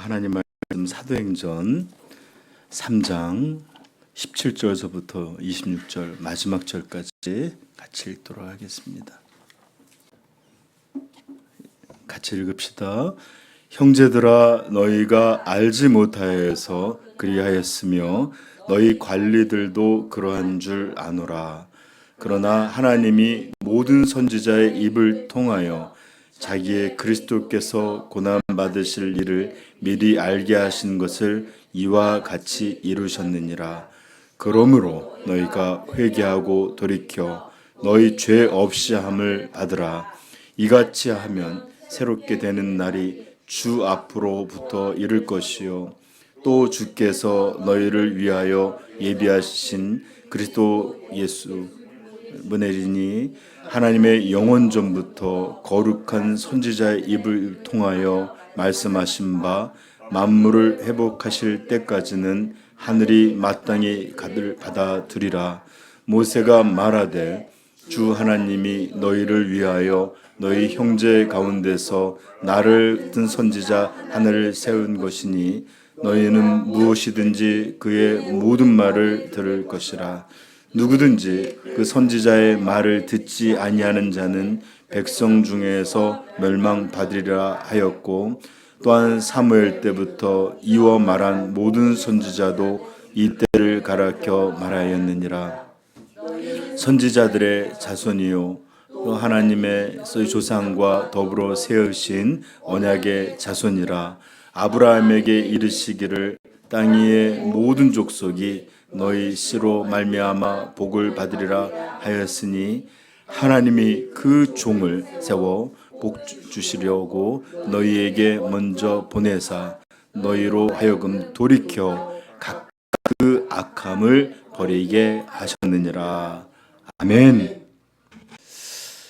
하나님 말씀 사도행전 3장 17절서부터 26절 마지막 절까지 같이 읽도록 하겠습니다. 같이 읽읍시다. 형제들아, 너희가 알지 못하여서 그리하였으며 너희 관리들도 그러한 줄 아노라. 그러나 하나님이 모든 선지자의 입을 통하여 자기의 그리스도께서 고난 받으실 일을 미리 알게 하신 것을 이와 같이 이루셨느니라. 그러므로 너희가 회개하고 돌이켜 너희 죄 없이 함을 받으라. 이같이 하면 새롭게 되는 날이 주 앞으로부터 이를 것이요 또 주께서 너희를 위하여 예비하신 그리스도 예수 문혜리니 하나님의 영원 전부터 거룩한 선지자의 입을 통하여 말씀하신 바 만물을 회복하실 때까지는 하늘이 마땅히 받아들이라. 모세가 말하되 주 하나님이 너희를 위하여 너희 형제 가운데서 나를 든 선지자 하나를 세운 것이니 너희는 무엇이든지 그의 모든 말을 들을 것이라. 누구든지 그 선지자의 말을 듣지 아니하는 자는 백성 중에서 멸망받으리라 하였고, 또한 사무엘 때부터 이와 말한 모든 선지자도 이 때를 가리켜 말하였느니라. 선지자들의 자손이요 또 하나님의 조상과 더불어 세우신 언약의 자손이라. 아브라함에게 이르시기를 땅 위의 모든 족속이 너희 씨로 말미암아 복을 받으리라 하였으니 하나님이 그 종을 세워 복 주시려고 너희에게 먼저 보내사 너희로 하여금 돌이켜 각각 그 악함을 버리게 하셨느니라. 아멘.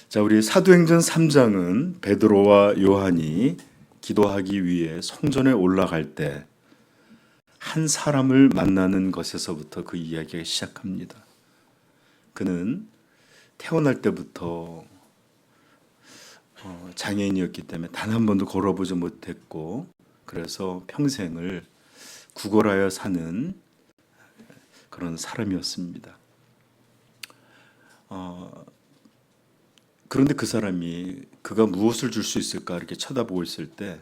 자, 우리 사도행전 3장은 베드로와 요한이 기도하기 위해 성전에 올라갈 때 한 사람을 만나는 것에서부터 그 이야기가 시작합니다. 그는 태어날 때부터 장애인이었기 때문에 단 한 번도 걸어보지 못했고, 그래서 평생을 구걸하여 사는 그런 사람이었습니다. 그런데 그 사람이 그가 무엇을 줄 수 있을까 이렇게 쳐다보고 있을 때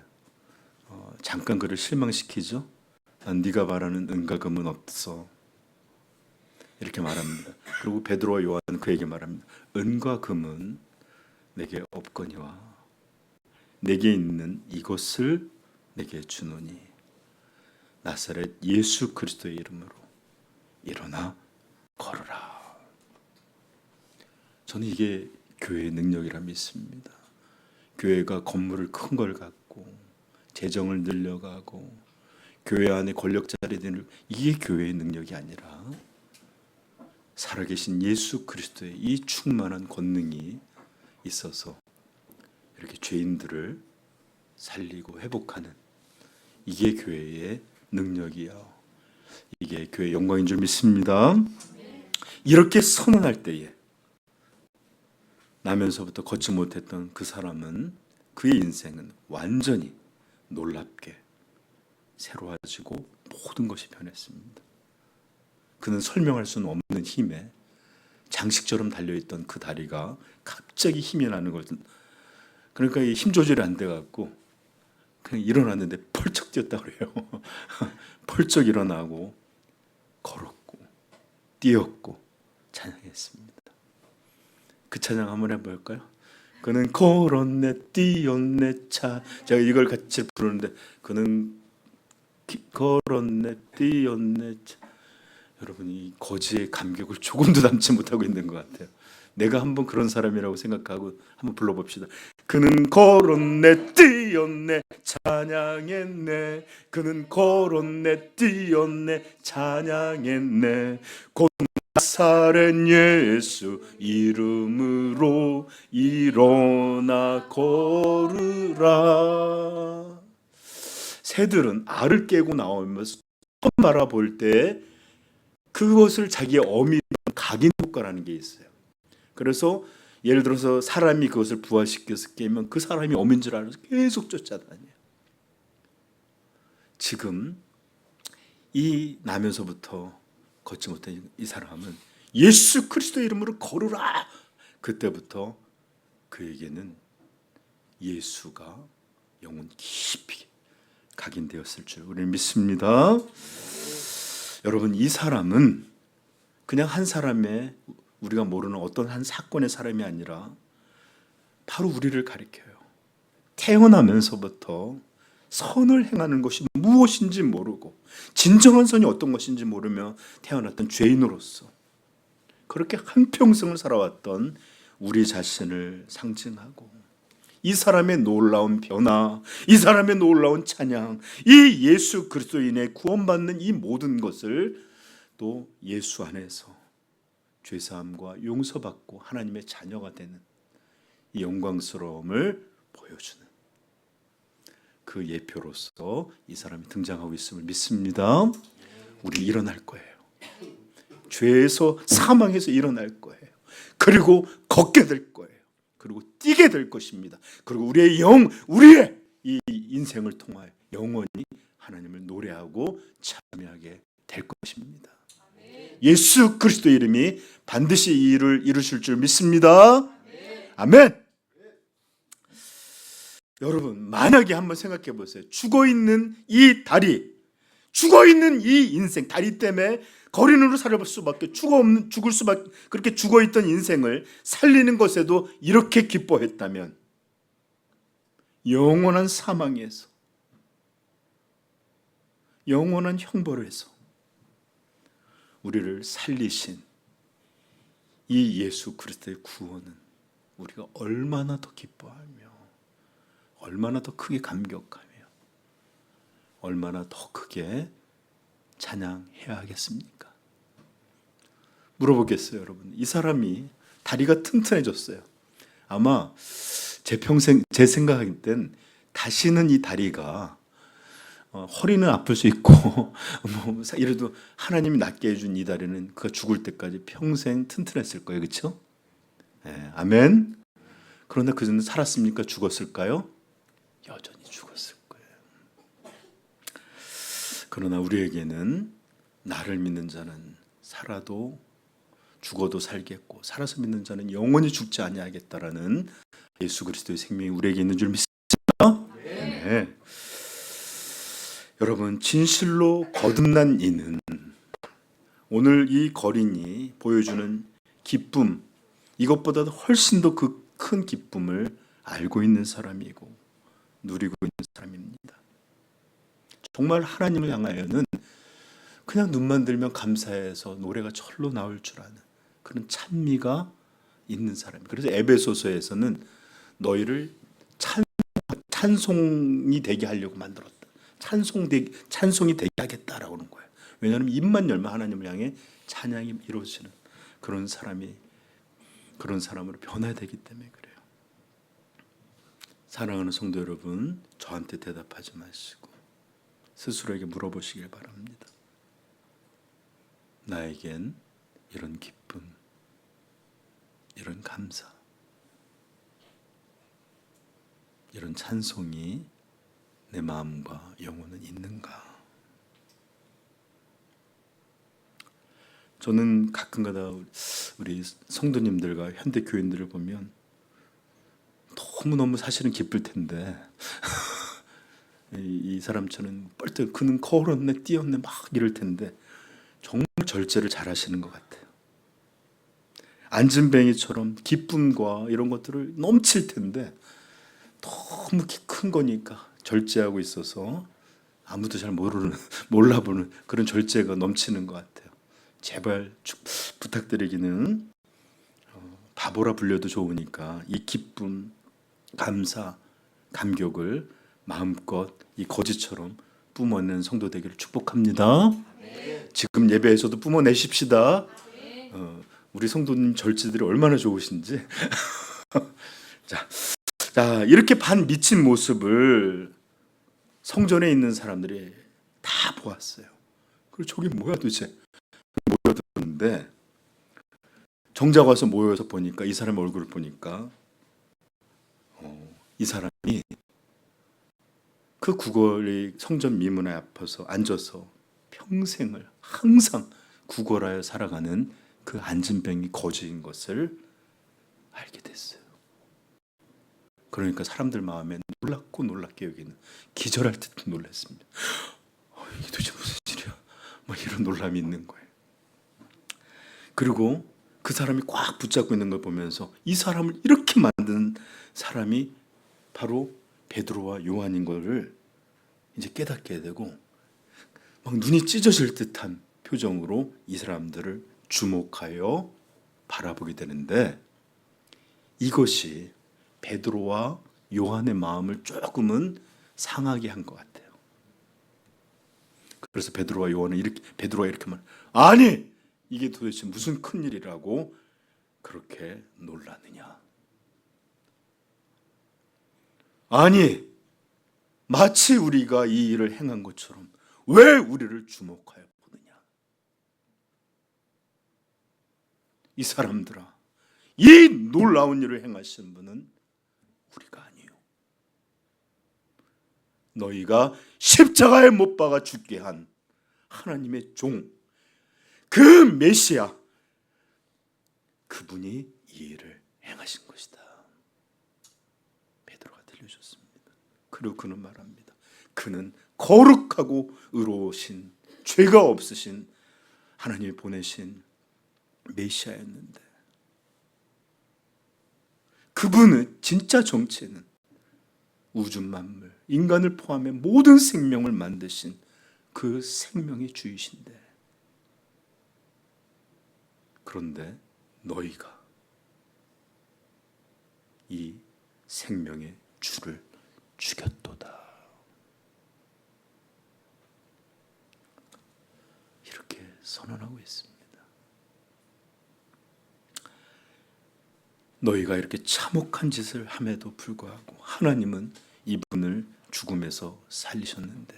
잠깐 그를 실망시키죠. 난 네가 말하는 은과 금은 없어, 이렇게 말합니다. 그리고 베드로와 요한은 그에게 말합니다. 은과 금은 내게 없거니와 내게 있는 이것을 내게 주노니 나사렛 예수 그리스도의 이름으로 일어나 걸으라. 저는 이게 교회의 능력이라 믿습니다. 교회가 건물을 큰 걸 갖고 재정을 늘려가고 교회 안에 권력 자리들을, 이게 교회의 능력이 아니라 살아계신 예수 그리스도의 이 충만한 권능이 있어서 이렇게 죄인들을 살리고 회복하는, 이게 교회의 능력이요, 이게 교회의 영광인 줄 믿습니다. 이렇게 선언할 때에 나면서부터 걷지 못했던 그 사람은, 그의 인생은 완전히 놀랍게 새로워지고 모든 것이 변했습니다. 그는 설명할 수는 없는 힘에 장식처럼 달려있던 그 다리가 갑자기 힘이 나는 거죠. 그러니까 이 힘 조절이 안 돼갖고 그냥 일어났는데 펄쩍 뛰었다 그래요. 펄쩍 일어나고 걸었고 뛰었고 찬양했습니다. 그 찬양 한번 해볼까요? 그는 걸었네 뛰었네 제가 이걸 같이 부르는데 그는 걸었네 뛰었네 여러분, 이 거지의 감격을 조금도 담지 못하고 있는 것 같아요. 내가 한번 그런 사람이라고 생각하고 한번 불러봅시다. 그는 걸었네 뛰었네 찬양했네. 그는 걸었네 뛰었네 찬양했네. 곧 나사렛 예수 이름으로 일어나 걸으라. 새들은 알을 깨고 나오면서 처음 바라볼 때 그것을 자기의 어미로 각인 효과라는 게 있어요. 그래서 예를 들어서 사람이 그것을 부화시켜서 깨면 그 사람이 어미인 줄 알아서 계속 쫓아다녀요. 지금 이 나면서부터 걷지 못한 이 사람은 예수 그리스도 이름으로 걸으라. 그때부터 그에게는 예수가 영혼 깊이 각인되었을 줄 우리는 믿습니다. 여러분, 이 사람은 그냥 한 사람의, 우리가 모르는 어떤 한 사건의 사람이 아니라 바로 우리를 가리켜요. 태어나면서부터 선을 행하는 것이 무엇인지 모르고 진정한 선이 어떤 것인지 모르며 태어났던 죄인으로서 그렇게 한평생을 살아왔던 우리 자신을 상징하고, 이 사람의 놀라운 변화, 이 사람의 놀라운 찬양, 이 예수 그리스도인의 구원받는 이 모든 것을 또 예수 안에서 죄사함과 용서받고 하나님의 자녀가 되는 이 영광스러움을 보여주는 그 예표로서 이 사람이 등장하고 있음을 믿습니다. 우리 일어날 거예요. 죄에서, 사망에서 일어날 거예요. 그리고 걷게 될 거예요. 그리고 뛰게 될 것입니다. 그리고 우리의 이 인생을 통하여 영원히 하나님을 노래하고 참여하게 될 것입니다. 예수 그리스도 이름이 반드시 이 일을 이루실 줄 믿습니다. 아멘. 여러분, 만약에 한번 생각해 보세요. 죽어있는 이 다리, 죽어있는 이 인생, 다리 때문에 거린으로 살아볼 수밖에, 죽을 수밖에, 그렇게 죽어있던 인생을 살리는 것에도 이렇게 기뻐했다면, 영원한 사망에서, 영원한 형벌에서 우리를 살리신 이 예수 그리스도의 구원은 우리가 얼마나 더 기뻐하며 얼마나 더 크게 감격하며 얼마나 더 크게 찬양해야 하겠습니까? 물어보겠어요, 여러분. 이 사람이 다리가 튼튼해졌어요. 아마 제 생각할 땐 다시는 이 다리가 허리는 아플 수 있고 뭐 이래도 하나님이 낫게 해준 이 다리는 그가 죽을 때까지 평생 튼튼했을 거예요. 그렇죠? 네, 아멘. 그러나 그는 살았습니까? 죽었을까요? 여전히 죽었을 거예요. 그러나 우리에게는 나를 믿는 자는 살아도 죽어도 살겠고 살아서 믿는 자는 영원히 죽지 아니하겠다라는 예수 그리스도의 생명이 우리에게 있는 줄 믿습니다. 네. 여러분, 진실로 거듭난 이는 오늘 이 거린이 보여주는 기쁨, 이것보다 훨씬 더 그 큰 기쁨을 알고 있는 사람이고 누리고 있는 사람입니다. 정말 하나님을 향하여는 그냥 눈만 들면 감사해서 노래가 절로 나올 줄 아는 그런 찬미가 있는 사람이에요. 그래서 에베소서에서는 너희를 찬송이 되게 하려고 만들었다. 찬송이 되게 하겠다라고 하는 거예요. 왜냐하면 입만 열면 하나님을 향해 찬양이 이루어지는 그런 사람으로 변화야 되기 때문에 그래요. 사랑하는 성도 여러분, 저한테 대답하지 마시고 스스로에게 물어보시길 바랍니다. 나에겐 이런 기쁨, 이런 감사, 이런 찬송이 내 마음과 영혼은 있는가? 저는 가끔가다 우리 성도님들과 현대 교인들을 보면 너무너무 사실은 기쁠 텐데 이 사람처럼 뻘떡 그는 걸었네 뛰었네 막 이럴 텐데 정말 절제를 잘 하시는 것 같아요. 안진뱅이처럼 기쁨과 이런 것들을 넘칠 텐데 너무 큰 거니까 절제하고 있어서 아무도 잘 몰라보는 그런 절제가 넘치는 것 같아요. 제발 부탁드리기는 바보라 불려도 좋으니까 이 기쁨, 감사, 감격을 마음껏 이 거지처럼 뿜어내는 성도 되기를 축복합니다. 지금 예배에서도 뿜어내십시다. 우리 성도님 절제들이 얼마나 좋으신지. 자, 이렇게 반 미친 모습을 성전에 있는 사람들이 다 보았어요. 그리고 저게 뭐야 도대체? 모여들었는데 정작 와서 모여서 보니까 이 사람 얼굴을 보니까 이 사람이 그 구걸이 성전 미문에 앞에서 앉아서 평생을 항상 구걸하여 살아가는 그 안진병이 거지인 것을 알게 됐어요. 그러니까 사람들 마음에 놀랍고 놀랍게 여기는, 기절할 듯 놀랐습니다. 이게 도대체 무슨 일이야? 막 이런 놀람이 있는 거예요. 그리고 그 사람이 꽉 붙잡고 있는 걸 보면서 이 사람을 이렇게 만든 사람이 바로 베드로와 요한인 것을 이제 깨닫게 되고, 막 눈이 찢어질 듯한 표정으로 이 사람들을 주목하여 바라보게 되는데, 이것이 베드로와 요한의 마음을 조금은 상하게 한 것 같아요. 그래서 베드로와 요한은 베드로가 이렇게 말, 아니 이게 도대체 무슨 큰일이라고 그렇게 놀라느냐. 아니 마치 우리가 이 일을 행한 것처럼 왜 우리를 주목하여 보느냐. 이 사람들아, 이 놀라운 일을 행하신 분은 우리가 아니요, 너희가 십자가에 못 박아 죽게 한 하나님의 종, 그 메시아, 그분이 이 일을 행하신 것이다. 베드로가 들려줬습니다. 그리고 그는 말합니다. 그는 거룩하고 의로우신, 죄가 없으신 하나님이 보내신 메시아였는데, 그분은 진짜 정체는 우주 만물, 인간을 포함해 모든 생명을 만드신 그 생명의 주이신데, 그런데 너희가 이 생명의 주를 죽였도다. 이렇게 선언하고 있습니다. 너희가 이렇게 참혹한 짓을 함에도 불구하고 하나님은 이분을 죽음에서 살리셨는데,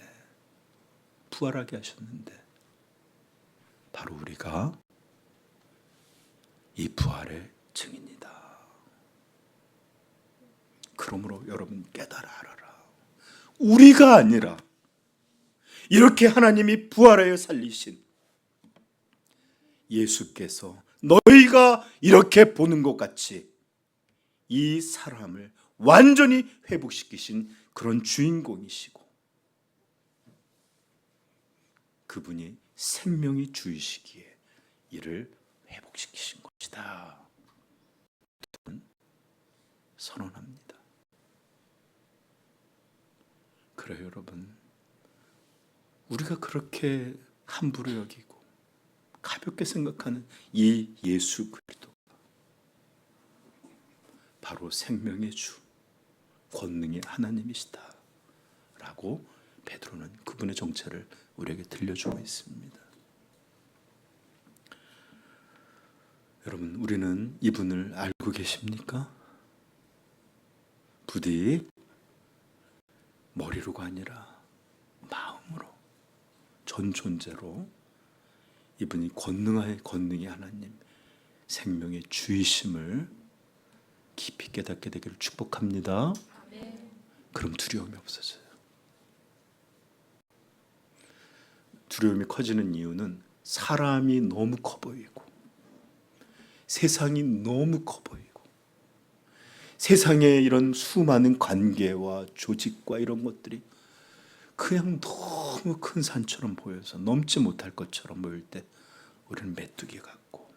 부활하게 하셨는데, 바로 우리가 이 부활의 증인이다. 그러므로 여러분 깨달아 알아라. 우리가 아니라 이렇게 하나님이 부활하여 살리신 예수께서 너희가 이렇게 보는 것 같이 이 사람을 완전히 회복시키신 그런 주인공이시고, 그분이 생명이 주이시기에 이를 회복시키신 것이다. 선언합니다. 그래요, 여러분. 우리가 그렇게 함부로 여기고 가볍게 생각하는 이 예수 그리스도, 바로 생명의 주, 권능의 하나님이시다 라고 베드로는 그분의 정체를 우리에게 들려주고 있습니다. 여러분, 우리는 이분을 알고 계십니까? 부디 머리로가 아니라 마음으로, 전 존재로 이분이 권능의 하나님, 생명의 주이심을 깊이 깨닫게 되기를 축복합니다. 그럼 두려움이 없어져요. 두려움이 커지는 이유는 사람이 너무 커 보이고, 세상이 너무 커 보이고, 세상의 이런 수많은 관계와 조직과 이런 것들이 그냥 너무 큰 산처럼 보여서 넘지 못할 것처럼 보일 때 우리는 메뚜기 같고,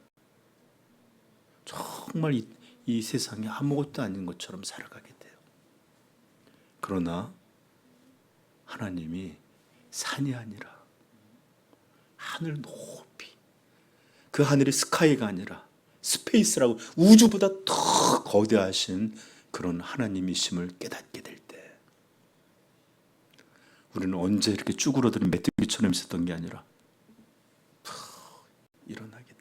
정말 이 세상이 아무것도 아닌 것처럼 살아가게 돼요. 그러나 하나님이 산이 아니라 하늘 높이, 그 하늘이 스카이가 아니라 스페이스라고 우주보다 더 거대하신 그런 하나님이심을 깨닫게 될 때, 우리는 언제 이렇게 쭈그러드는 메뚜기처럼 있었던 게 아니라 일어나게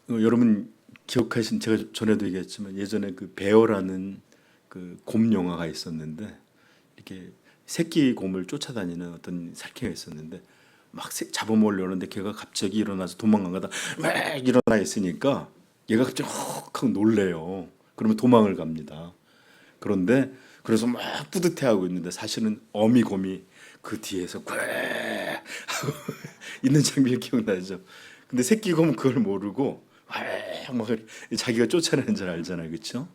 돼요. 여러분 기억하신, 제가 전에도 얘기했지만 예전에 그 베어라는 그 곰 영화가 있었는데, 이렇게 새끼 곰을 쫓아다니는 어떤 살쾡이가 있었는데, 막 잡아먹으려고 하는데 걔가 갑자기 일어나서 도망가다 막 일어나 있으니까 얘가 갑자기 헉 하고 놀래요. 그러면 도망을 갑니다. 그런데 그래서 막 뿌듯해하고 있는데 사실은 어미곰이 그 뒤에서 꽥 하고 있는 장면이 기억나죠. 근데 새끼곰은 그걸 모르고 막 자기가 쫓아내는 줄 알잖아요, 그렇죠?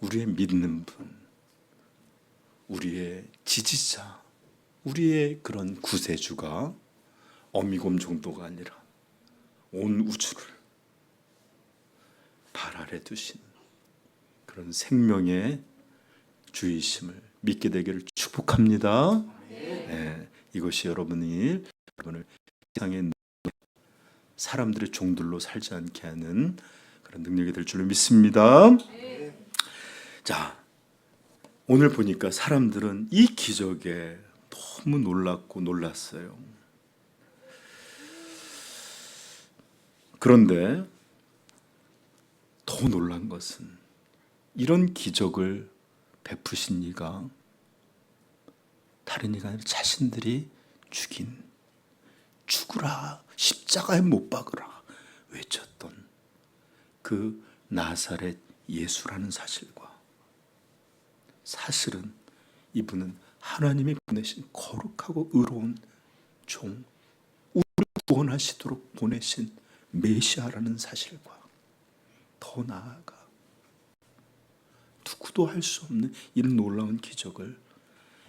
우리의 믿는 분, 우리의 지지자, 우리의 그런 구세주가 어미곰 정도가 아니라 온 우주를 발 아래 두신 그런 생명의 주이심을 믿게 되기를 축복합니다. 네, 이것이 여러분을 세상의 사람들의 종들로 살지 않게 하는 그런 능력이 될 줄로 믿습니다. 자, 오늘 보니까 사람들은 이 기적에 너무 놀랐고 놀랐어요. 그런데 더 놀란 것은 이런 기적을 베푸신 이가 다른 이가 아니라 자신들이 죽으라, 십자가에 못 박으라 외쳤던 그 나사렛 예수라는 사실과, 사실은 이분은 하나님이 보내신 거룩하고 의로운 종, 우리를 구원하시도록 보내신 메시아라는 사실과, 더 나아가 누구도 할 수 없는 이런 놀라운 기적을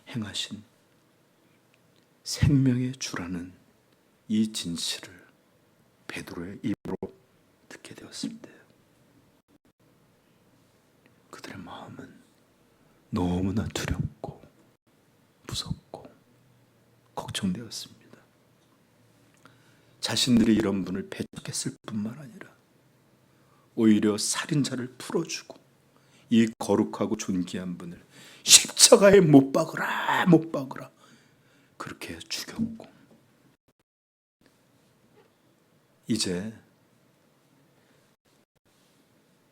행하신 생명의 주라는 이 진실을 베드로의 입으로 듣게 되었을 때 그들의 마음은 너무나 두렵고 무섭고 걱정되었습니다. 자신들이 이런 분을 배척했을 뿐만 아니라 오히려 살인자를 풀어주고 이 거룩하고 존귀한 분을 십자가에 못 박으라 그렇게 죽였고, 이제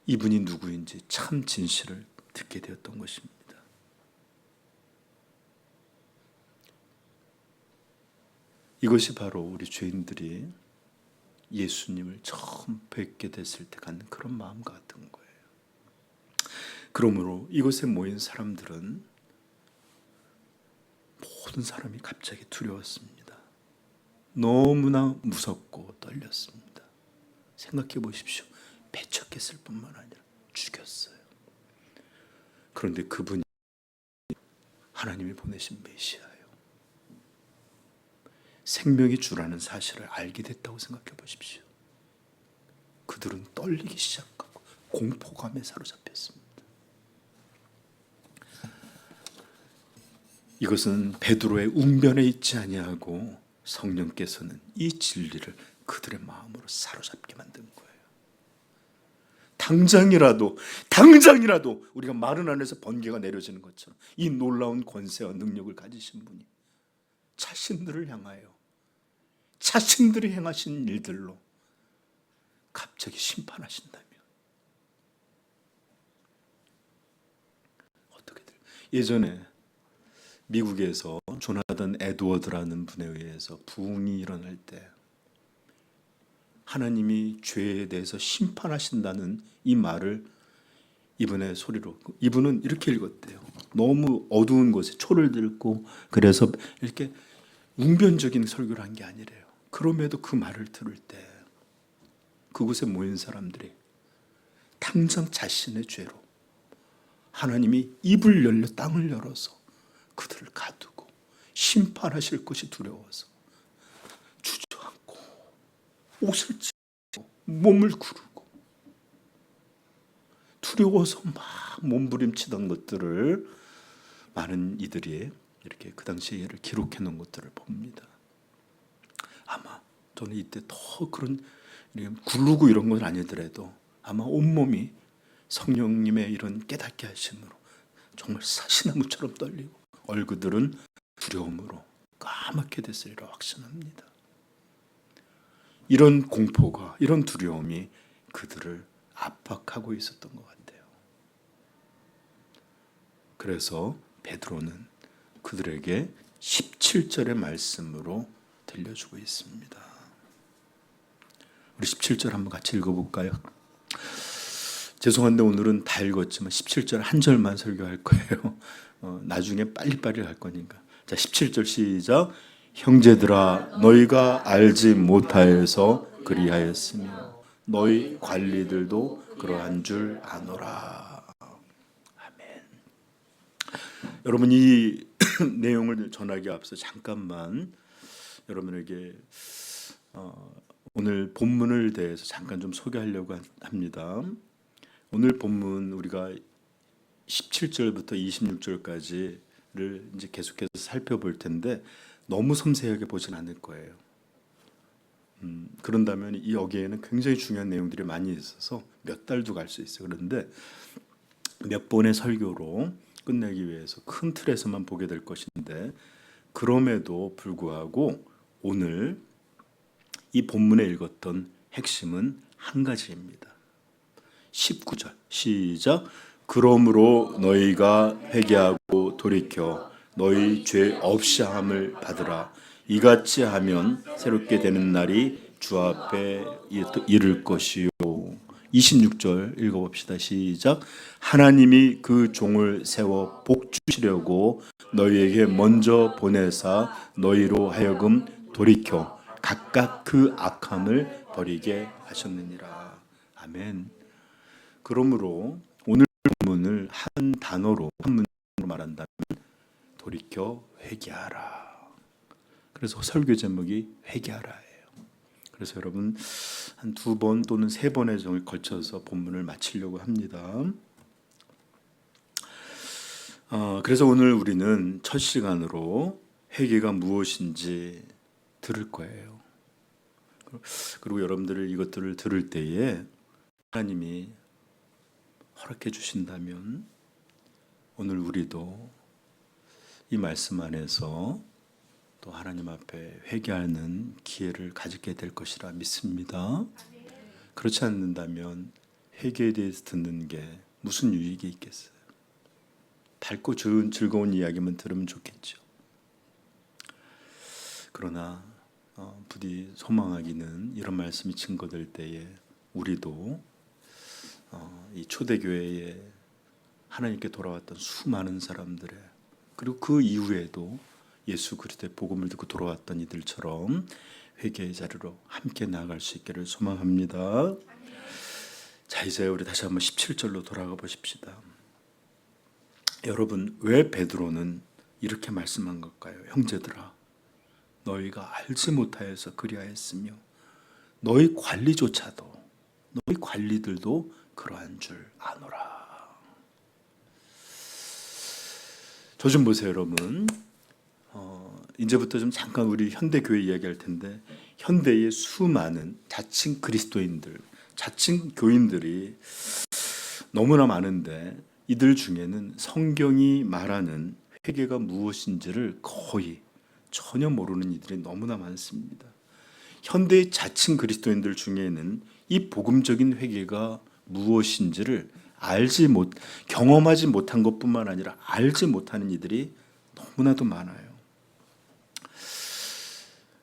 이분이 누구인지 참 진실을 듣게 되었던 것입니다. 이것이 바로 우리 죄인들이 예수님을 처음 뵙게 됐을 때 갖는 그런 마음과 같은 거예요. 그러므로 이곳에 모인 사람들은 모든 사람이 갑자기 두려웠습니다. 너무나 무섭고 떨렸습니다. 생각해 보십시오. 배척했을 뿐만 아니라 죽였어요. 그런데 그분이 하나님이 보내신 메시아예요. 생명의 주라는 사실을 알게 됐다고 생각해 보십시오. 그들은 떨리기 시작하고 공포감에 사로잡혔습니다. 이것은 베드로의 웅변에 있지 아니하고 성령께서는 이 진리를 그들의 마음으로 사로잡게 만든 거예요. 당장이라도 우리가 마른 안에서 번개가 내려지는 것처럼 이 놀라운 권세와 능력을 가지신 분이 자신들을 향하여 자신들이 행하신 일들로 갑자기 심판하신다면 어떻게 될까요? 예전에 미국에서 조나단 에드워드라는 분에 의해서 부흥이 일어날 때 하나님이 죄에 대해서 심판하신다는 이 말을 이분의 소리로, 이분은 이렇게 읽었대요. 너무 어두운 곳에 초를 들고 그래서 이렇게 웅변적인 설교를 한 게 아니래요. 그럼에도 그 말을 들을 때 그곳에 모인 사람들이 당장 자신의 죄로 하나님이 입을 열려 땅을 열어서 그들을 가두고 심판하실 것이 두려워서 주저앉고 옷을 찢고 몸을 구르고 두려워서 막 몸부림치던 것들을 많은 이들이 이렇게 그 당시에 얘를 기록해 놓은 것들을 봅니다. 아마 저는 이때 더 그런 굴르고 이런 건 아니더라도 아마 온몸이 성령님의 이런 깨닫게 하심으로 정말 사시나무처럼 떨리고 얼굴들은 두려움으로 까맣게 됐으리라 확신합니다. 이런 공포가, 이런 두려움이 그들을 압박하고 있었던 것 같아요. 그래서 베드로는 그들에게 17절의 말씀으로 들려주고 있습니다. 우리 17절 한번 같이 읽어볼까요? 죄송한데 오늘은 다 읽었지만 17절 한 절만 설교할 거예요. 나중에 빨리빨리 할 거니까. 자, 17절 시작. 형제들아 너희가 알지 못하여서 그리하였으며 너희 관리들도 그러한 줄 아노라. 아멘. 여러분 이 내용을 전하기 앞서 잠깐만 여러분에게 오늘 본문을 대해서 잠깐 좀 소개하려고 합니다. 오늘 본문 우리가 17절부터 26절까지를 이제 계속해서 살펴볼 텐데 너무 섬세하게 보진 않을 거예요. 그런다면 여기에는 굉장히 중요한 내용들이 많이 있어서 몇 달도 갈 수 있어요. 그런데 몇 번의 설교로 끝내기 위해서 큰 틀에서만 보게 될 것인데 그럼에도 불구하고 오늘 이 본문에 읽었던 핵심은 한 가지입니다. 19절 시작. 그러므로 너희가 회개하고 돌이켜 너희 죄 없이 함을 받으라. 이같이 하면 새롭게 되는 날이 주 앞에 이를 것이요. 26절 읽어봅시다. 시작. 하나님이 그 종을 세워 복 주시려고 너희에게 먼저 보내사 너희로 하여금 돌이켜 각각 그 악함을 버리게 하셨느니라. 아멘. 그러므로 오늘 본문을 한 단어로 한 문장으로 말한다면 돌이켜 회개하라. 그래서 설교 제목이 회개하라예요. 그래서 여러분 한 2번 또는 3번에 걸쳐서 본문을 마치려고 합니다. 그래서 오늘 우리는 첫 시간으로 회개가 무엇인지 들을 거예요. 그리고 여러분들을 이것들을 들을 때에 하나님이 허락해 주신다면 오늘 우리도 이 말씀 안에서 또 하나님 앞에 회개하는 기회를 가지게 될 것이라 믿습니다. 그렇지 않는다면 회개에 대해서 듣는 게 무슨 유익이 있겠어요? 밝고 즐거운 이야기만 들으면 좋겠죠. 그러나 부디 소망하기는 이런 말씀이 증거될 때에 우리도 이 초대교회에 하나님께 돌아왔던 수많은 사람들의 그리고 그 이후에도 예수 그리스도의 복음을 듣고 돌아왔던 이들처럼 회개의 자리로 함께 나아갈 수 있기를 소망합니다. 자, 이제 우리 다시 한번 17절로 돌아가 보십시다. 여러분, 왜 베드로는 이렇게 말씀한 걸까요? 형제들아 너희가 알지 못하여서 그리하였으며 너희 관리들도 그러한 줄 아노라. 저 좀 보세요, 여러분. 이제부터 좀 잠깐 우리 현대 교회 이야기할 텐데 현대의 수많은 자칭 그리스도인들, 자칭 교인들이 너무나 많은데 이들 중에는 성경이 말하는 회개가 무엇인지를 거의 전혀 모르는 이들이 너무나 많습니다. 현대의 자칭 그리스도인들 중에는 이 복음적인 회개가 무엇인지를 경험하지 못한 것뿐만 아니라 알지 못하는 이들이 너무나도 많아요.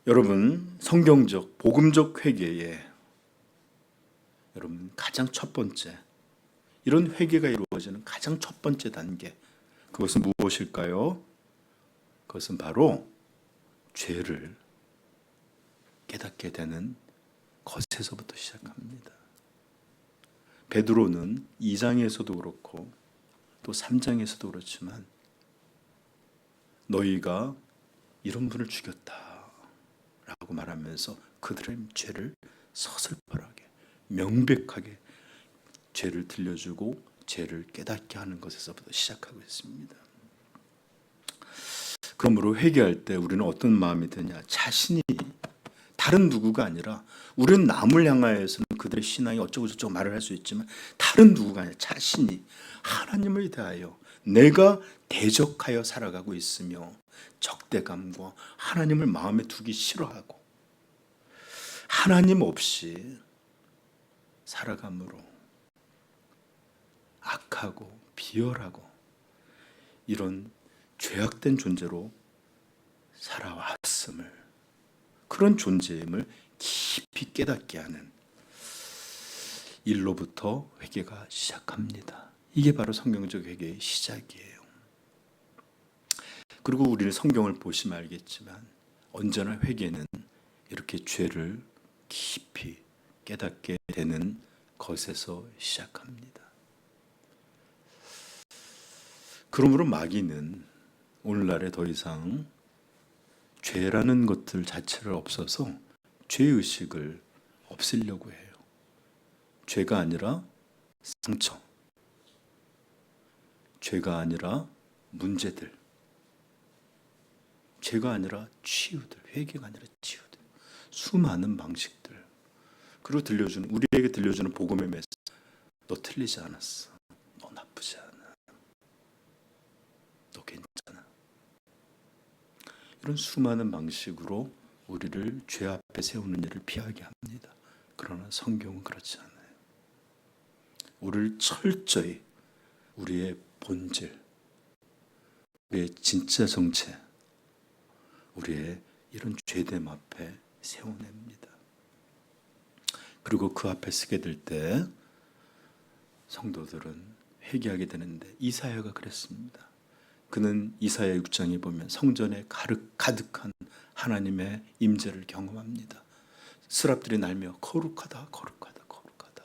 여러분, 성경적 복음적 회개에 여러분 가장 첫 번째 이런 회개가 이루어지는 가장 첫 번째 단계 그것은 무엇일까요? 그것은 바로 죄를 깨닫게 되는 것에서부터 시작합니다. 베드로는 2장에서도 그렇고 또 3장에서도 그렇지만 너희가 이런 분을 죽였다 라고 말하면서 그들의 죄를 서슬퍼하게 명백하게 죄를 들려주고 죄를 깨닫게 하는 것에서부터 시작하고 있습니다. 그러므로 회개할 때 우리는 어떤 마음이 드냐? 자신이 다른 누구가 아니라 우리는 남을 향하여서는 그들의 신앙이 어쩌고 저쩌고 말을 할 수 있지만 다른 누구가 아니라 자신이 하나님을 대하여 내가 대적하여 살아가고 있으며 적대감과 하나님을 마음에 두기 싫어하고 하나님 없이 살아감으로 악하고 비열하고 이런 죄악된 존재로 살아왔음을 그런 존재임을 깊이 깨닫게 하는 일로부터 회개가 시작합니다. 이게 바로 성경적 회개의 시작이에요. 그리고 우리는 성경을 보시면 알겠지만 언제나 회개는 이렇게 죄를 깊이 깨닫게 되는 것에서 시작합니다. 그러므로 마귀는 오늘날에 더 이상 죄라는 것들 자체를 없어서 죄의식을 없애려고 해요. 죄가 아니라 상처, 죄가 아니라 문제들, 죄가 아니라 치유들, 회개가 아니라 치유들, 수많은 방식들. 그리고 우리에게 들려주는 복음의 메시지, 너 틀리지 않았어, 너 나쁘지 않아, 너 괜찮아. 이런 수많은 방식으로 우리를 죄 앞에 세우는 일을 피하게 합니다. 그러나 성경은 그렇지 않아요. 우리를 철저히 우리의 본질, 우리의 진짜 정체, 우리의 이런 죄됨 앞에 세워냅니다. 그리고 그 앞에 서게 될 때 성도들은 회개하게 되는데 이사야가 그랬습니다. 그는 이사야 6장에 보면 성전에 가득한 하나님의 임재를 경험합니다. 스랍들이 날며 거룩하다, 거룩하다, 거룩하다.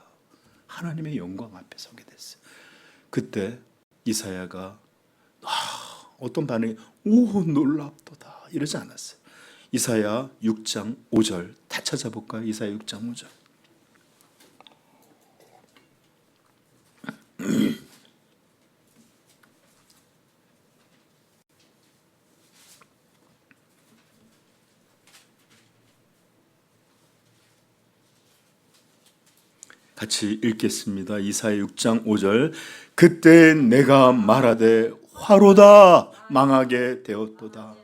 하나님의 영광 앞에 서게 됐어요. 그때 이사야가 어떤 반응이 오 놀랍도다 이러지 않았어요. 이사야 6장 5절 다 찾아볼까요? 이사야 6장 5절. 같이 읽겠습니다. 이사야 6장 5절. 그때 내가 말하되 화로다 망하게 되었도다.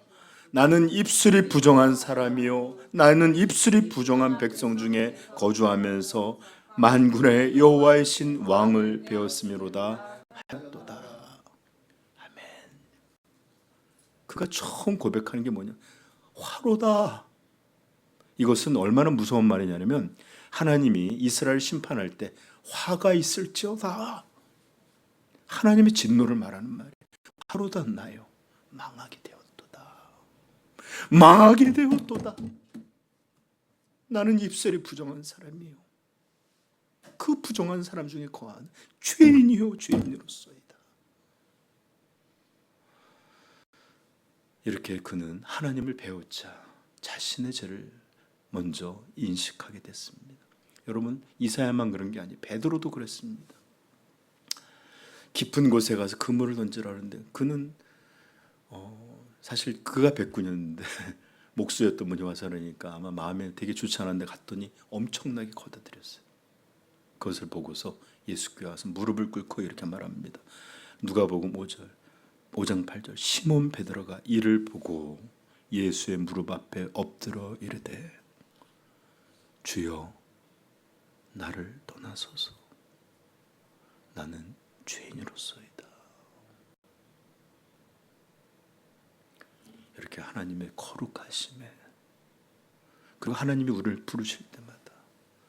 나는 입술이 부정한 사람이요 나는 입술이 부정한 백성 중에 거주하면서 만군의 여호와의 신 왕을 배웠음이로다 하였도다. 아멘. 그가 처음 고백하는 게 뭐냐? 화로다. 이것은 얼마나 무서운 말이냐면 하나님이 이스라엘 심판할 때 화가 있을지어다. 하나님의 진노를 말하는 말이에요. 화로다 나요. 망하게 되었도다. 망하게 되었도다. 나는 입술이 부정한 사람이요. 그 부정한 사람 중에 거한 죄인이요 죄인으로서이다. 이렇게 그는 하나님을 배우자 자신의 죄를 먼저 인식하게 됐습니다. 여러분 이사야만 그런 게 아니에요. 베드로도 그랬습니다. 깊은 곳에 가서 그물을 던지라 하는데 그는 사실 그가 백군이었는데 목수였던 분이 와서 그러니까 아마 마음에 되게 좋지 않았는데 갔더니 엄청나게 걷어들였어요. 그것을 보고서 예수께 와서 무릎을 꿇고 이렇게 말합니다. 누가복음 5장 8절 시몬 베드로가 이를 보고 예수의 무릎 앞에 엎드려 이르되 주여 나를 떠나소서 나는 죄인으로서이다. 이렇게 하나님의 거룩하심에 그리고 하나님이 우리를 부르실 때마다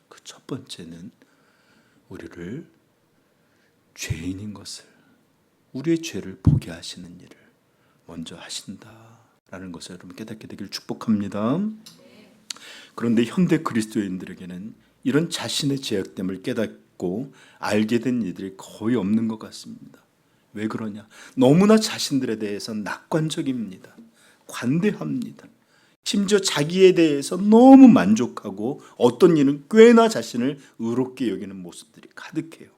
그 첫 번째는 우리를 죄인인 것을 우리의 죄를 보게 하시는 일을 먼저 하신다라는 것을 여러분 깨닫게 되기를 축복합니다. 그런데 현대 그리스도인들에게는 이런 자신의 죄악됨을 깨닫고 알게 된 이들이 거의 없는 것 같습니다. 왜 그러냐? 너무나 자신들에 대해서 낙관적입니다. 관대합니다. 심지어 자기에 대해서 너무 만족하고 어떤 일은 꽤나 자신을 의롭게 여기는 모습들이 가득해요.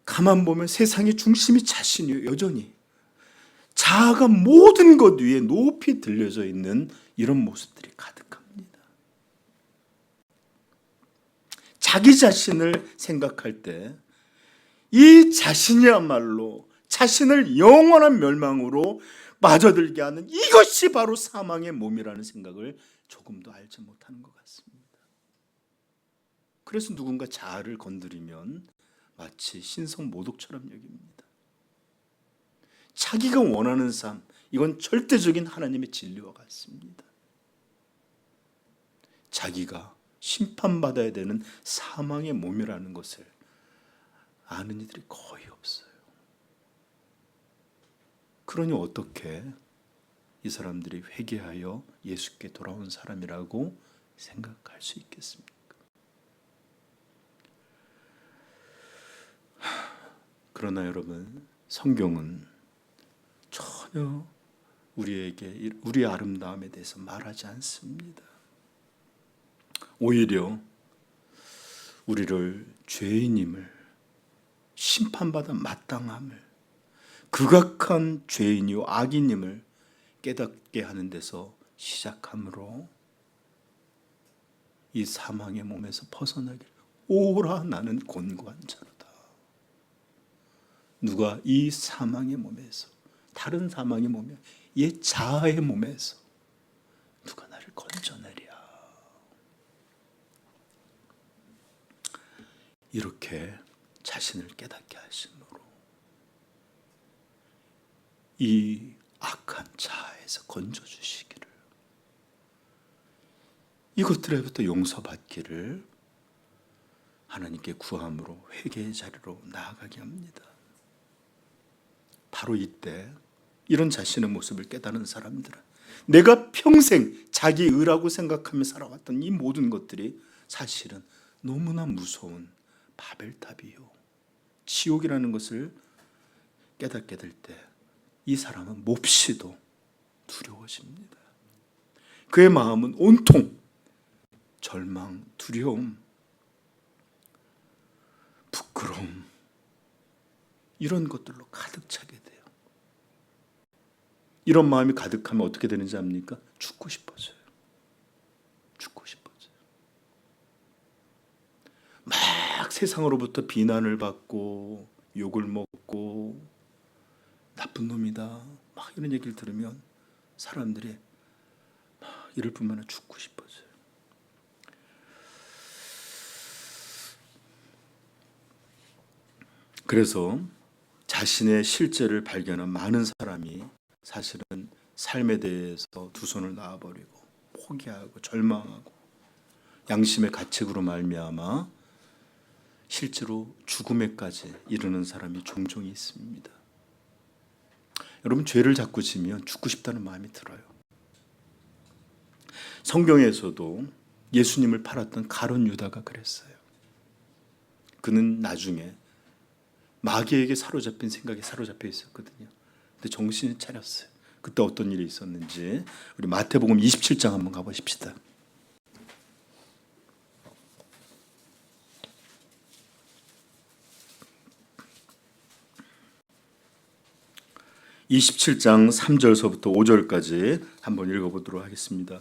가만 보면 세상의 중심이 자신이에요. 여전히 자아가 모든 것 위에 높이 들려져 있는 이런 모습들이 가득합니다. 자기 자신을 생각할 때 이 자신이야말로 자신을 영원한 멸망으로 빠져들게 하는 이것이 바로 사망의 몸이라는 생각을 조금도 알지 못하는 것 같습니다. 그래서 누군가 자아를 건드리면 마치 신성 모독처럼 여깁니다. 자기가 원하는 삶, 이건 절대적인 하나님의 진리와 같습니다. 자기가 심판받아야 되는 사망의 몸이라는 것을 아는 이들이 거의 없어요. 그러니 어떻게 이 사람들이 회개하여 예수께 돌아온 사람이라고 생각할 수 있겠습니까? 그러나 여러분, 성경은 전혀 우리에게 우리의 아름다움에 대해서 말하지 않습니다. 오히려 우리를 죄인임을, 심판받아 마땅함을, 극악한 죄인이요 악인임을 깨닫게 하는 데서 시작함으로 이 사망의 몸에서 벗어나기를, 오라 나는 곤고한 자로다. 누가 이 사망의 몸에서, 다른 사망의 몸에, 옛 자아의 몸에서 누가 나를 건져내랴. 이렇게 자신을 깨닫게 하심으로 이 악한 자아에서 건져주시기를, 이것들로부터 용서받기를 하나님께 구함으로 회개의 자리로 나아가게 합니다. 바로 이때 이런 자신의 모습을 깨달은 사람들은 내가 평생 자기 의라고 생각하며 살아왔던 이 모든 것들이 사실은 너무나 무서운 바벨탑이요, 지옥이라는 것을 깨닫게 될 때 이 사람은 몹시도 두려워집니다. 그의 마음은 온통 절망, 두려움, 부끄러움, 이런 것들로 가득 차게 돼요. 이런 마음이 가득하면 어떻게 되는지 압니까? 죽고 싶어져요. 죽고 싶어져요. 막 세상으로부터 비난을 받고 욕을 먹고 나쁜 놈이다, 막 이런 얘기를 들으면 사람들이 막 이럴 뿐만 아니라 죽고 싶어져요. 그래서 자신의 실제를 발견한 많은 사람이 사실은 삶에 대해서 두 손을 놔버리고 포기하고 절망하고 양심의 가책으로 말미암아 실제로 죽음에까지 이르는 사람이 종종 있습니다. 여러분, 죄를 자꾸 지면 죽고 싶다는 마음이 들어요. 성경에서도 예수님을 팔았던 가룟 유다가 그랬어요. 그는 나중에 마귀에게 사로잡힌 생각에 사로잡혀 있었거든요. 근데 정신을 차렸어요. 그때 어떤 일이 있었는지 우리 마태복음 27장 한번 가보십시다. 27장 3절서부터 5절까지 한번 읽어보도록 하겠습니다.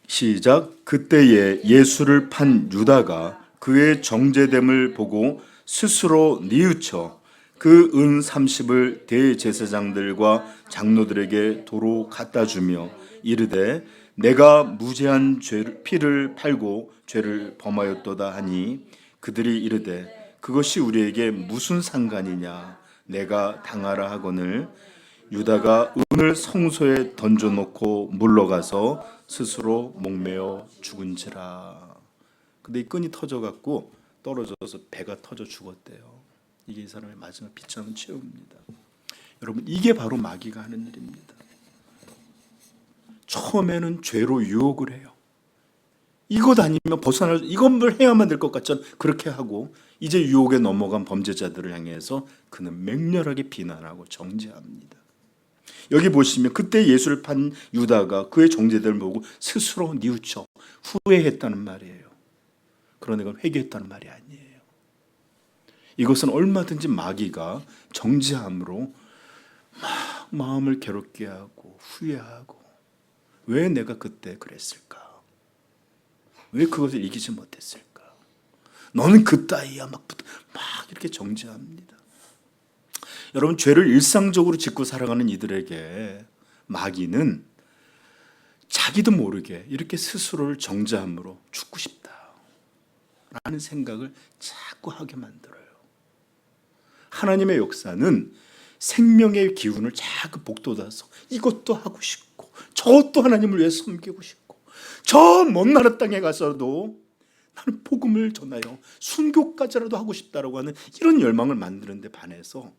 시작. 그때에 예수를 판 유다가 그의 정죄됨을 보고 스스로 뉘우쳐 그 은 30을 대제사장들과 장로들에게 도로 갖다 주며 이르되 내가 무죄한 피를 팔고 죄를 범하였도다 하니 그들이 이르되 그것이 우리에게 무슨 상관이냐, 내가 당하라 하거늘 유다가 은을 성소에 던져놓고 물러가서 스스로 목매어 죽은지라. 근데 이 끈이 터져갖고 떨어져서 배가 터져 죽었대요. 이게 이 사람의 마지막 비참한 최후입니다. 여러분, 이게 바로 마귀가 하는 일입니다. 처음에는 죄로 유혹을 해요. 이것 아니면 벗어날, 이것을 해야만 될 것 같죠. 그렇게 하고 이제 유혹에 넘어간 범죄자들을 향해서 그는 맹렬하게 비난하고 정죄합니다. 여기 보시면 그때 예수를 판 유다가 그의 정죄들을 보고 스스로 뉘우쳐 후회했다는 말이에요. 그러나 이건 회개했다는 말이 아니에요. 이것은 얼마든지 마귀가 정죄함으로 막 마음을 괴롭게 하고 후회하고, 왜 내가 그때 그랬을까? 왜 그것을 이기지 못했을까? 너는 그따위야, 막 이렇게 정죄합니다. 여러분, 죄를 일상적으로 짓고 살아가는 이들에게 마귀는 자기도 모르게 이렇게 스스로를 정죄함으로 죽고 싶다라는 생각을 자꾸 하게 만들어요. 하나님의 역사는 생명의 기운을 자꾸 북돋아서 이것도 하고 싶고 저것도 하나님을 위해 섬기고 싶고 저 먼 나라 땅에 가서도 나는 복음을 전하여 순교까지라도 하고 싶다라고 하는 이런 열망을 만드는데 반해서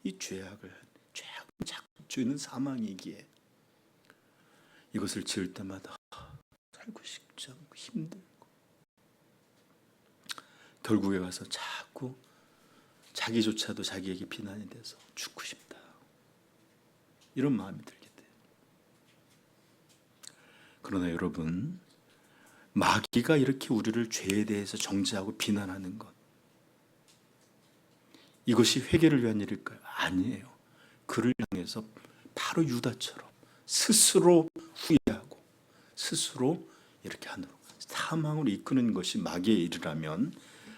이 죄악은 자꾸 죄는 사망이기에 이것을 지을 때마다 살고 싶지 않고 힘들고 결국에 가서 자꾸 자기조차도 자기에게 비난이 돼서 죽고 싶다, 이런 마음이 들게 돼요. 그러나 여러분, 마귀가 이렇게 우리를 죄에 대해서 정죄하고 비난하는 것, 이것이 회개를 위한 일일까요? 아니에요. 그를 향해서 바로 유다처럼 스스로 후회하고 스스로 이렇게 하는 사망으로 이끄는 것이 마귀의 일이라면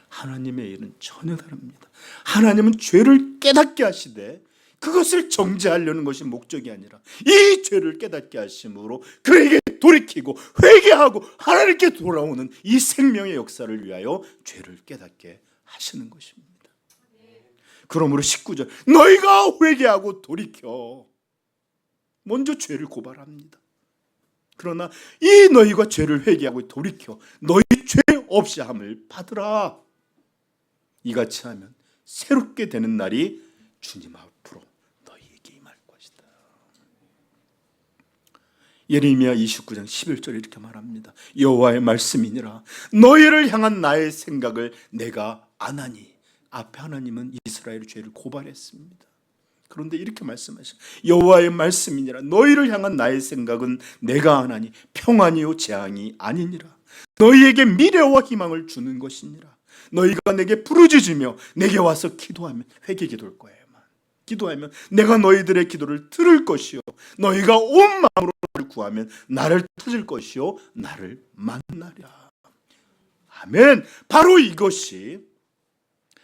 하나님의 일은 전혀 다릅니다. 하나님은 죄를 깨닫게 하시되 그것을 정죄하려는 것이 목적이 아니라 이 죄를 깨닫게 하심으로 그에게 돌이키고 회개하고 하나님께 돌아오는 이 생명의 역사를 위하여 죄를 깨닫게 하시는 것입니다. 그러므로 19절, 너희가 회개하고 돌이켜. 먼저 죄를 고발합니다. 그러나 이 너희가 죄를 회개하고 돌이켜 너희 죄 없이 함을 받으라. 이같이 하면 새롭게 되는 날이 주님 앞으로 너희에게 임할 것이다. 예레미야 29장 11절 이렇게 말합니다. 여호와의 말씀이니라. 너희를 향한 나의 생각을 내가 아나니. 앞에 하나님은 이스라엘의 죄를 고발했습니다. 그런데 이렇게 말씀하셔. 여호와의 말씀이니라. 너희를 향한 나의 생각은 내가 아나니 평안이요 재앙이 아니니라. 너희에게 미래와 희망을 주는 것이니라. 너희가 내게 부르짖으며 내게 와서 기도하면, 회개 기도일 거예요. 기도하면 내가 너희들의 기도를 들을 것이요 너희가 온 마음으로 나를 구하면 나를 찾을 것이요 나를 만나랴. 아멘. 바로 이것이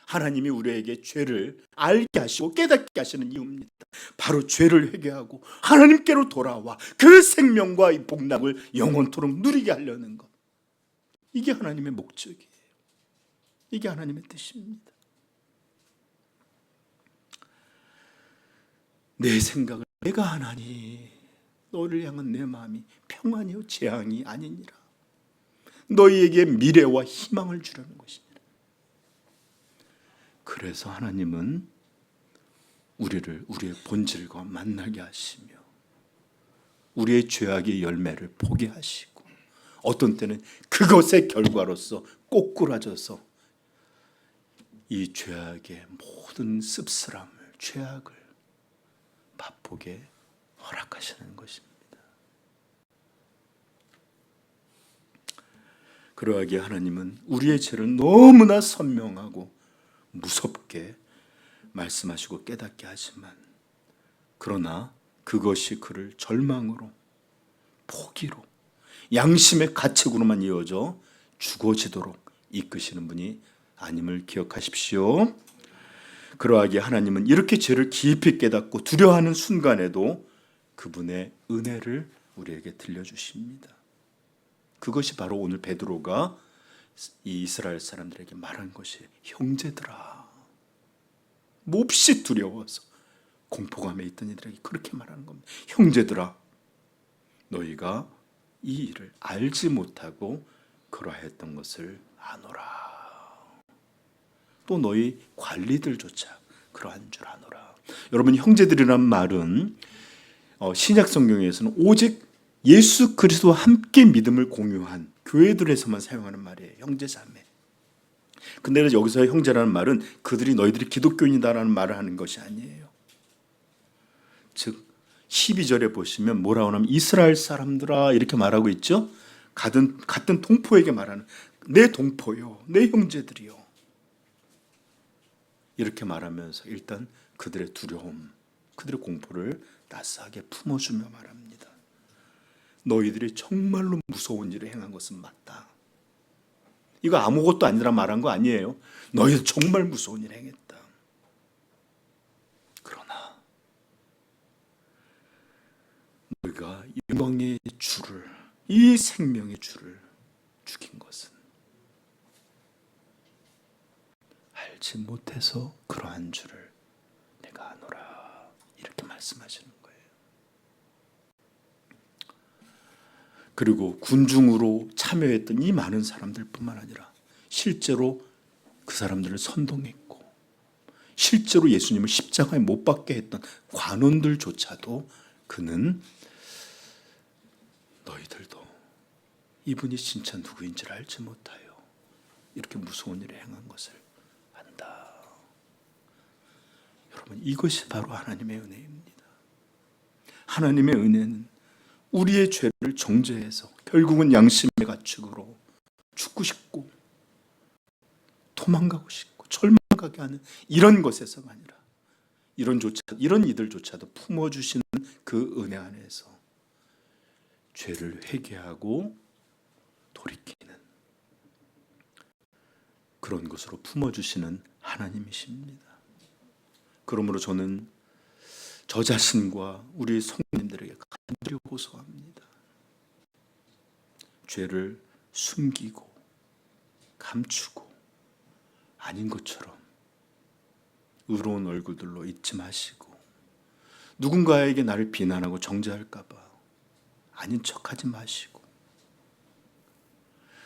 하나님이 우리에게 죄를 알게 하시고 깨닫게 하시는 이유입니다. 바로 죄를 회개하고 하나님께로 돌아와 그 생명과 이 복락을 영원토록 누리게 하려는 것. 이게 하나님의 목적이에요. 이게 하나님의 뜻입니다. 내 생각을 내가 하나니 너를 향한 내 마음이 평안이요 재앙이 아니니라. 너희에게 미래와 희망을 주려는 것이니라. 그래서 하나님은 우리를 우리의 본질과 만나게 하시며 우리의 죄악의 열매를 보게 하시고 어떤 때는 그것의 결과로서 꼬꾸라져서 이 죄악의 모든 씁쓸함을, 죄악을 맛보게 허락하시는 것입니다. 그러하기에 하나님은 우리의 죄를 너무나 선명하고 무섭게 말씀하시고 깨닫게 하지만 그러나 그것이 그를 절망으로, 포기로, 양심의 가책으로만 이어져 죽어지도록 이끄시는 분이 아님을 기억하십시오. 그러하기에 하나님은 이렇게 죄를 깊이 깨닫고 두려워하는 순간에도 그분의 은혜를 우리에게 들려주십니다. 그것이 바로 오늘 베드로가 이 이스라엘 사람들에게 말한 것이, 형제들아, 몹시 두려워서 공포감에 있던 이들에게 그렇게 말하는 겁니다. 형제들아, 너희가 이 일을 알지 못하고 그러했던 것을 아노라. 또 너희 관리들조차 그러한 줄 아노라. 여러분, 형제들이란 말은 신약 성경에서는 오직 예수 그리스도와 함께 믿음을 공유한 교회들에서만 사용하는 말이에요. 형제자매. 근데 여기서 형제라는 말은 그들이 너희들이 기독교인이다라는 말을 하는 것이 아니에요. 즉 12절에 보시면 뭐라고 하냐면 이스라엘 사람들아 이렇게 말하고 있죠. 같은 동포에게 말하는, 내 동포요, 내 형제들이요, 이렇게 말하면서 일단 그들의 두려움, 그들의 공포를 따스하게 품어주며 말합니다. 너희들이 정말로 무서운 일을 행한 것은 맞다. 이거 아무것도 아니라 말한 거 아니에요. 너희들 정말 무서운 일을 행했다. 그러나 너희가 영광의 주를, 이 생명의 주를 죽인 것은 알지 못해서 그러한 줄을 내가 아노라. 이렇게 말씀하시는 거예요. 그리고 군중으로 참여했던 이 많은 사람들뿐만 아니라 실제로 그 사람들을 선동했고 실제로 예수님을 십자가에 못 박게 했던 관원들조차도 그는 너희들도 이분이 진짜 누구인지를 알지 못하여 이렇게 무서운 일을 행한 것을 안다. 여러분, 이것이 바로 하나님의 은혜입니다. 하나님의 은혜는 우리의 죄를 정죄해서 결국은 양심의 가축으로 죽고 싶고 도망가고 싶고 절망하게 하는 이런 것에서가 아니라 이런 이들조차도 품어주시는 그 은혜 안에서 죄를 회개하고 돌이키는 그런 것으로 품어주시는 하나님이십니다. 그러므로 저는 저 자신과 우리 성도님들에게 간절히 호소합니다. 죄를 숨기고 감추고 아닌 것처럼 의로운 얼굴들로 잊지 마시고 누군가에게 나를 비난하고 정죄할까 봐 아닌 척하지 마시고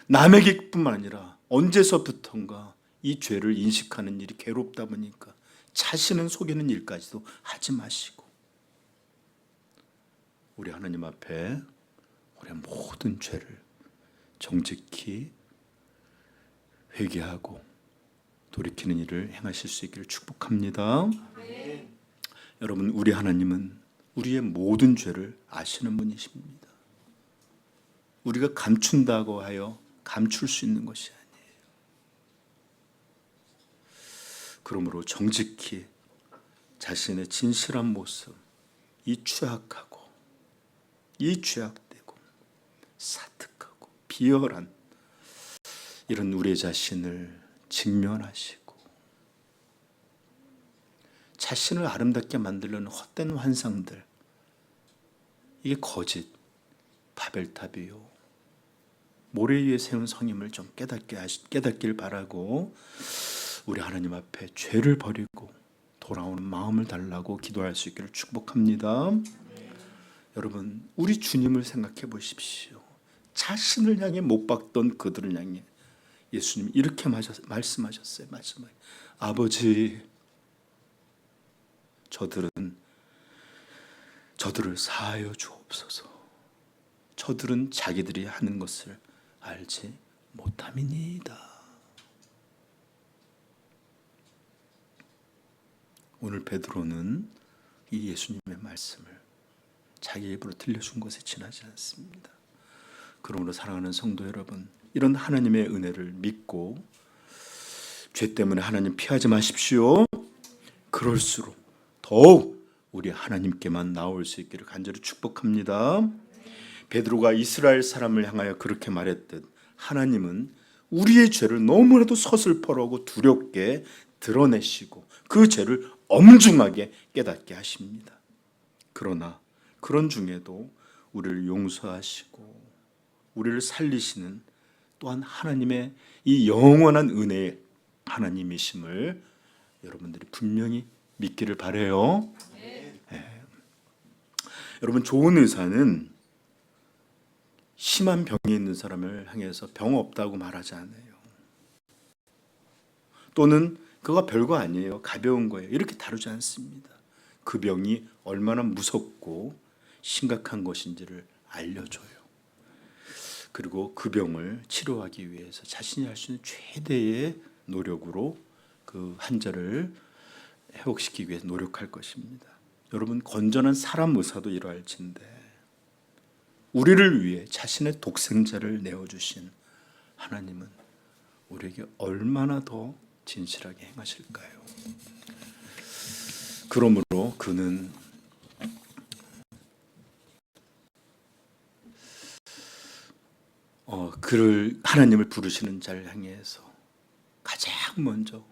남에게뿐만 아니라 언제서부턴가 이 죄를 인식하는 일이 괴롭다 보니까 자신은 속이는 일까지도 하지 마시고 우리 하나님 앞에 우리의 모든 죄를 정직히 회개하고 돌이키는 일을 행하실 수 있기를 축복합니다. 네. 여러분, 우리 하나님은 우리의 모든 죄를 아시는 분이십니다. 우리가 감춘다고 하여 감출 수 있는 것이 아니에요. 그러므로 정직히 자신의 진실한 모습, 이 취약되고 사특하고 비열한 이런 우리의 자신을 직면하시고 자신을 아름답게 만들려는 헛된 환상들, 이게 거짓 바벨탑이요 모래 위에 세운 성임을 좀 깨닫길 바라고 우리 하나님 앞에 죄를 버리고 돌아오는 마음을 달라고 기도할 수 있기를 축복합니다. 여러분, 우리 주님을 생각해 보십시오. 자신을 향해 못 박던 그들을 향해 예수님이 이렇게 말씀하셨어요. 아버지, 저들을 사하여 주옵소서. 저들은 자기들이 하는 것을 알지 못함이니이다. 오늘 베드로는 이 예수님의 말씀을 자기 입으로 들려준 것에 지나지 않습니다. 그러므로 사랑하는 성도 여러분, 이런 하나님의 은혜를 믿고 죄 때문에 하나님 피하지 마십시오. 그럴수록 더욱 우리 하나님께만 나올 수 있기를 간절히 축복합니다. 베드로가 이스라엘 사람을 향하여 그렇게 말했듯 하나님은 우리의 죄를 너무나도 서슬퍼하고 두렵게 드러내시고 그 죄를 엄중하게 깨닫게 하십니다. 그러나 그런 중에도 우리를 용서하시고 우리를 살리시는 또한 하나님의 이 영원한 은혜의 하나님이심을 여러분들이 분명히 믿기를 바라요. 네. 여러분, 좋은 의사는 심한 병이 있는 사람을 향해서 병 없다고 말하지 않아요. 또는 그거 별거 아니에요, 가벼운 거예요, 이렇게 다루지 않습니다. 그 병이 얼마나 무섭고 심각한 것인지를 알려줘요. 그리고 그 병을 치료하기 위해서 자신이 할 수 있는 최대의 노력으로 그 환자를 회복시키기 위해서 노력할 것입니다. 여러분, 건전한 사람 의사도 이러할진데 우리를 위해 자신의 독생자를 내어주신 하나님은 우리에게 얼마나 더 진실하게 행하실까요? 그러므로 그는 그를 하나님을 부르시는 자를 향해서 가장 먼저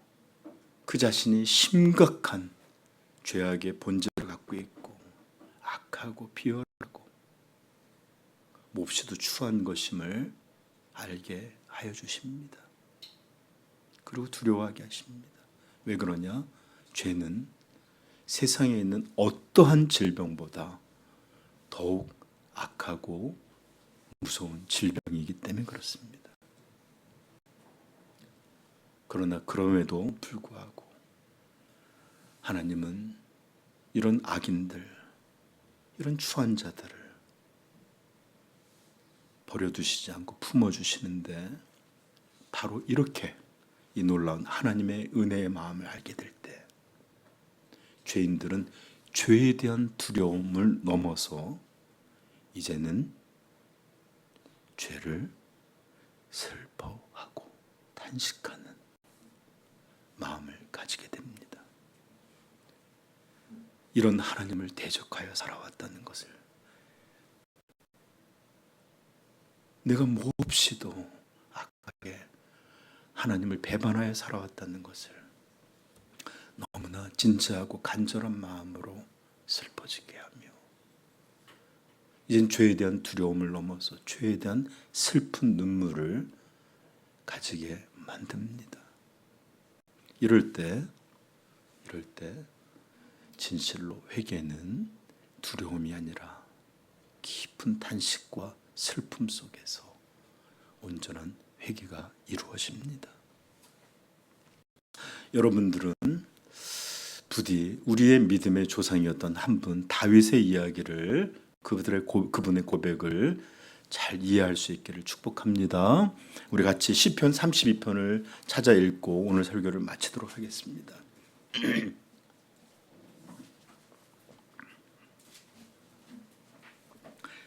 그 자신이 심각한 죄악의 본질을 갖고 있고 악하고 비열하고 몹시도 추한 것임을 알게 하여 주십니다. 그리고 두려워하게 하십니다. 왜 그러냐? 죄는 세상에 있는 어떠한 질병보다 더욱 악하고 무서운 질병이기 때문에 그렇습니다. 그러나 그럼에도 불구하고 하나님은 이런 악인들, 이런 추한 자들을 버려두시지 않고 품어주시는데, 바로 이렇게 이 놀라운 하나님의 은혜의 마음을 알게 될 때 죄인들은 죄에 대한 두려움을 넘어서 이제는 죄를 슬퍼하고 탄식하는 마음을 가지게 됩니다. 이런 하나님을 대적하여 살아왔다는 것을, 내가 몹시도 악하게 하나님을 배반하여 살아왔다는 것을 너무나 진지하고 간절한 마음으로 슬퍼지게 하며, 이젠 죄에 대한 두려움을 넘어서 죄에 대한 슬픈 눈물을 가지게 만듭니다. 이럴 때 진실로 회개는 두려움이 아니라 깊은 탄식과 슬픔 속에서 온전한 회개가 이루어집니다. 여러분들은 부디 우리의 믿음의 조상이었던 한 분 다윗의 이야기를, 그분의 고백을 잘 이해할 수 있기를 축복합니다. 우리 같이 시편 32편을 찾아 읽고 오늘 설교를 마치도록 하겠습니다.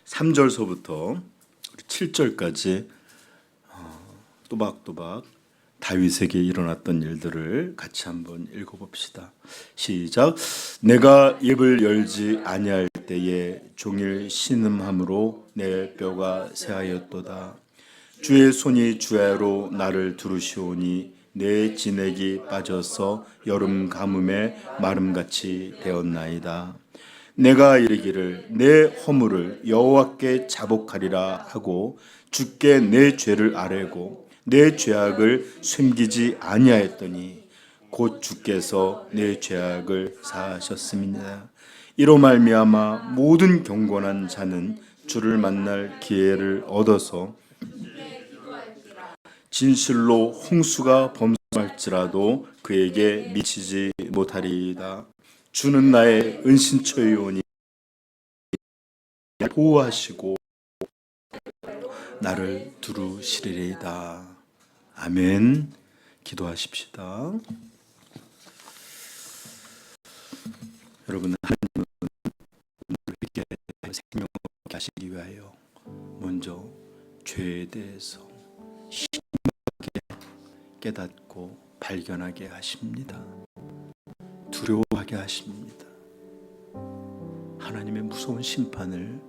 3절서부터 7절까지 또박또박 다윗에게 일어났던 일들을 같이 한번 읽어봅시다. 시작. 내가 입을 열지 아니할 때에 종일 신음함으로 내 뼈가 새하였도다. 주의 손이 주야로 나를 두르시오니 내 진액이 빠져서 여름 가뭄에 마름같이 되었나이다. 내가 이르기를 내 허물을 여호와께 자복하리라 하고 주께 내 죄를 아뢰고 내 죄악을 숨기지 아니하였더니 곧 주께서 내 죄악을 사하셨음이니라. 이로 말미암아 모든 경건한 자는 주를 만날 기회를 얻어서 진실로 홍수가 범람할지라도 그에게 미치지 못하리이다. 주는 나의 은신처이오니 보호하시고 나를 두루시리이다. 아멘. 기도하십시다. 여러분, 하나님은 회개하여 생명을 하시기 위하여 먼저 죄에 대해서 심하게 깨닫고 발견하게 하십니다. 두려워하게 하십니다. 하나님의 무서운 심판을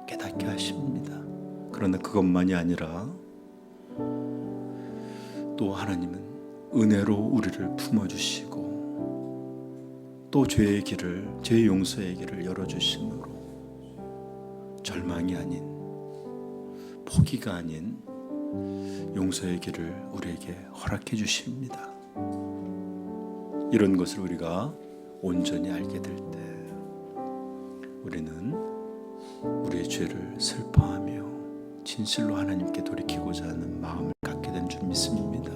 깨닫게 하십니다. 그러나 그것만이 아니라 또 하나님은 은혜로 우리를 품어주시고 또 죄의 길을, 죄의 용서의 길을 열어주심으로 절망이 아닌, 포기가 아닌 용서의 길을 우리에게 허락해 주십니다. 이런 것을 우리가 온전히 알게 될 때 우리는 우리의 죄를 슬퍼하며 진실로 하나님께 돌이키고자 하는 마음을 갖게 된 줄 믿습니다.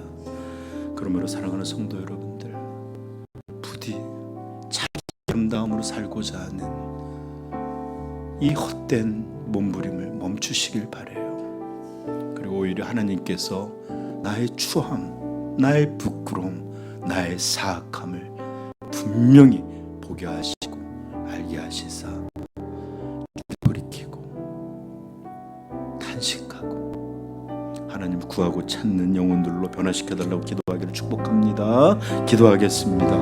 그러므로 사랑하는 성도 여러분들, 부디 자기 아름다움으로 살고자 하는 이 헛된 몸부림을 멈추시길 바라요. 그리고 오히려 하나님께서 나의 추함, 나의 부끄러움, 나의 사악함을 분명히 보게 하시고 알게 하시사 돌이키고 탄식하고 하나님을 구하고 찾는 영혼들로 변화시켜달라고 기도하기를 축복합니다. 기도하겠습니다.